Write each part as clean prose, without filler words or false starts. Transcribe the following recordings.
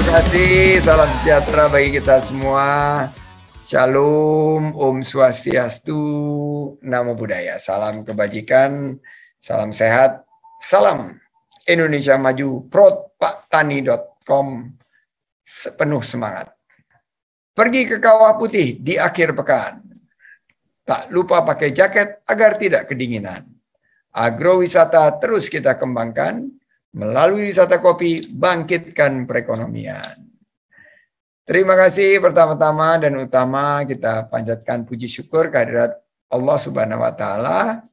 kasih, salam sejahtera bagi kita semua. Shalom, Om Swastiastu, Namo Buddhaya. Salam kebajikan, salam sehat, salam Indonesia Maju, protpaktani.com, penuh semangat. Pergi ke Kawah Putih di akhir pekan. Tak lupa pakai jaket agar tidak kedinginan. Agrowisata terus kita kembangkan. Melalui wisata kopi, bangkitkan perekonomian. Terima kasih pertama-tama dan utama kita panjatkan puji syukur kehadirat Allah Subhanahu wa Ta'ala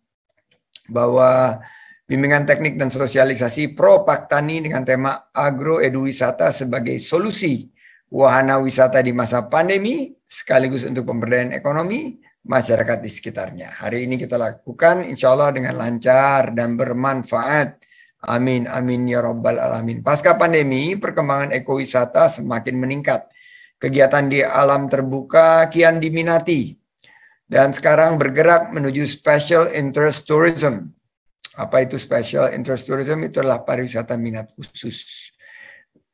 bahwa bimbingan teknik dan sosialisasi Pro Paktani dengan tema Agro Edu Wisata sebagai solusi wahana wisata di masa pandemi sekaligus untuk pemberdayaan ekonomi masyarakat di sekitarnya. Hari ini kita lakukan insya Allah dengan lancar dan bermanfaat. Amin, amin ya rabbal alamin. Pasca pandemi, perkembangan ekowisata semakin meningkat. Kegiatan di alam terbuka kian diminati. Dan sekarang bergerak menuju special interest tourism. Apa itu special interest tourism? Itu adalah pariwisata minat khusus.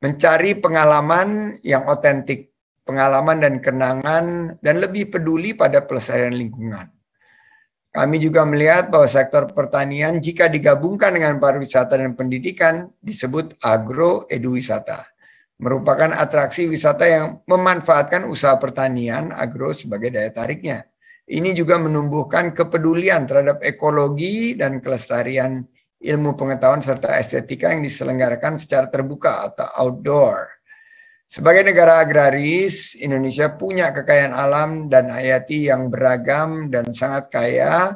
Mencari pengalaman yang otentik, pengalaman dan kenangan, dan lebih peduli pada pelestarian lingkungan. Kami juga melihat bahwa sektor pertanian jika digabungkan dengan pariwisata dan pendidikan disebut agro-edu-wisata. Merupakan atraksi wisata yang memanfaatkan usaha pertanian agro sebagai daya tariknya. Ini juga menumbuhkan kepedulian terhadap ekologi dan kelestarian ilmu pengetahuan serta estetika yang diselenggarakan secara terbuka atau outdoor. Sebagai negara agraris, Indonesia punya kekayaan alam dan hayati yang beragam dan sangat kaya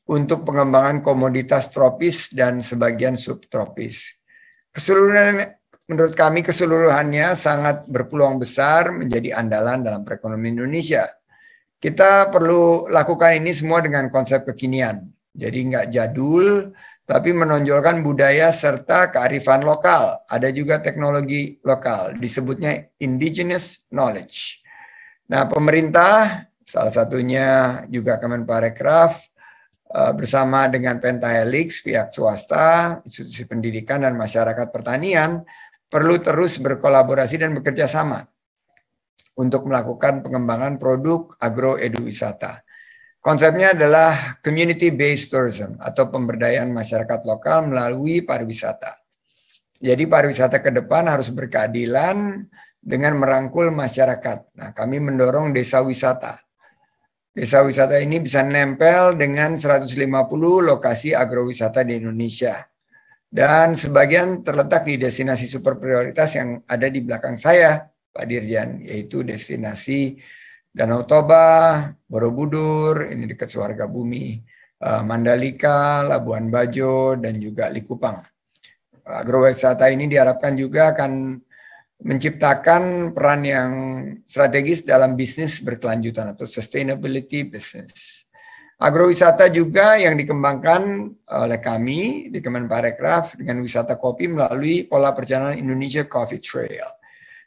untuk pengembangan komoditas tropis dan sebagian subtropis. Menurut kami keseluruhannya sangat berpeluang besar menjadi andalan dalam perekonomian Indonesia. Kita perlu lakukan ini semua dengan konsep kekinian. Jadi nggak jadul, tapi menonjolkan budaya serta kearifan lokal. Ada juga teknologi lokal, disebutnya indigenous knowledge. Nah, pemerintah, salah satunya juga Kemenparekraf, bersama dengan Pentahelix, pihak swasta, institusi pendidikan, dan masyarakat pertanian, perlu terus berkolaborasi dan bekerja sama untuk melakukan pengembangan produk agro-edu-wisata. Konsepnya adalah community-based tourism atau pemberdayaan masyarakat lokal melalui pariwisata. Jadi pariwisata ke depan harus berkeadilan dengan merangkul masyarakat. Nah, kami mendorong desa wisata. Desa wisata ini bisa nempel dengan 150 lokasi agrowisata di Indonesia. Dan sebagian terletak di destinasi super prioritas yang ada di belakang saya, Pak Dirjen, yaitu destinasi Danau Toba, Borobudur, ini dekat Suhargabumi, Mandalika, Labuan Bajo, dan juga Likupang. Agrowisata ini diharapkan juga akan menciptakan peran yang strategis dalam bisnis berkelanjutan atau sustainability business. Agrowisata juga yang dikembangkan oleh kami di Kemenparekraf dengan wisata kopi melalui pola perjalanan Indonesia Coffee Trail.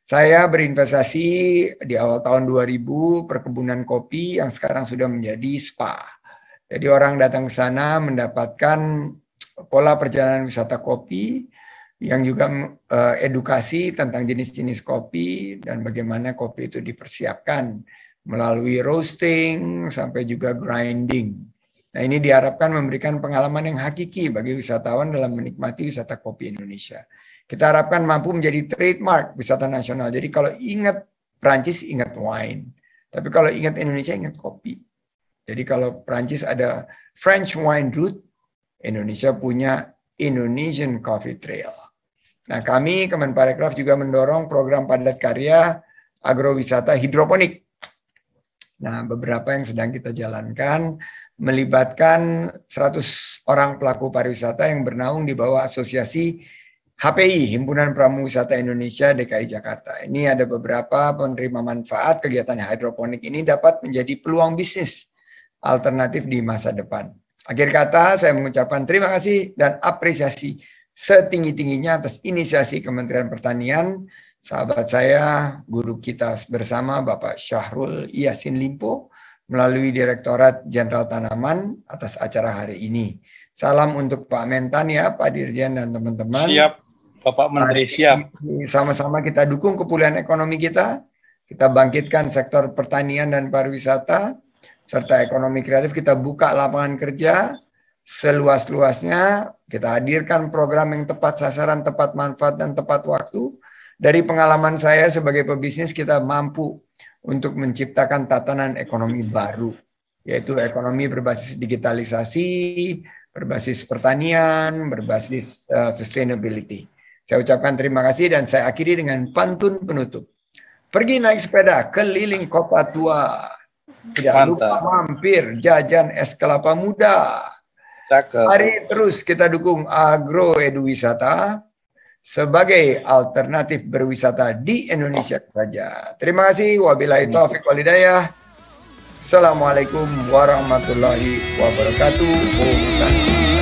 Saya berinvestasi di awal tahun 2000 perkebunan kopi yang sekarang sudah menjadi spa. Jadi orang datang ke sana mendapatkan pola perjalanan wisata kopi yang juga edukasi tentang jenis-jenis kopi dan bagaimana kopi itu dipersiapkan melalui roasting sampai juga grinding. Nah, ini diharapkan memberikan pengalaman yang hakiki bagi wisatawan dalam menikmati wisata kopi Indonesia. Kita harapkan mampu menjadi trademark wisata nasional. Jadi kalau ingat Prancis, ingat wine. Tapi kalau ingat Indonesia, ingat kopi. Jadi kalau Prancis ada French Wine Route, Indonesia punya Indonesian Coffee Trail. Nah, kami Kemenparekraf juga mendorong program padat karya agrowisata hidroponik. Nah, beberapa yang sedang kita jalankan melibatkan 100 orang pelaku pariwisata yang bernaung di bawah asosiasi HPI, Himpunan Pramu Wisata Indonesia DKI Jakarta. Ini ada beberapa penerima manfaat kegiatan hidroponik ini dapat menjadi peluang bisnis alternatif di masa depan. Akhir kata, saya mengucapkan terima kasih dan apresiasi setinggi-tingginya atas inisiasi Kementerian Pertanian, sahabat saya, guru kita bersama Bapak Syahrul Yassin Limpo, melalui Direktorat Jenderal Tanaman atas acara hari ini. Salam untuk Pak Mentan ya, Pak Dirjen dan teman-teman. Siap, Bapak Menteri. Siap. Sama-sama kita dukung kepulihan ekonomi kita bangkitkan sektor pertanian dan pariwisata, serta ekonomi kreatif, kita buka lapangan kerja seluas-luasnya, kita hadirkan program yang tepat sasaran, tepat manfaat, dan tepat waktu. Dari pengalaman saya sebagai pebisnis, kita mampu untuk menciptakan tatanan ekonomi baru, yaitu ekonomi berbasis digitalisasi, berbasis pertanian, berbasis sustainability. Saya ucapkan terima kasih dan saya akhiri dengan pantun penutup. Pergi naik sepeda keliling kota tua. Tidak lupa mampir jajan es kelapa muda. Mari terus kita dukung agroeduwisata sebagai alternatif berwisata di Indonesia saja. Terima kasih. Wabillahi taufiq wal hidayah. Assalamualaikum warahmatullahi wabarakatuh.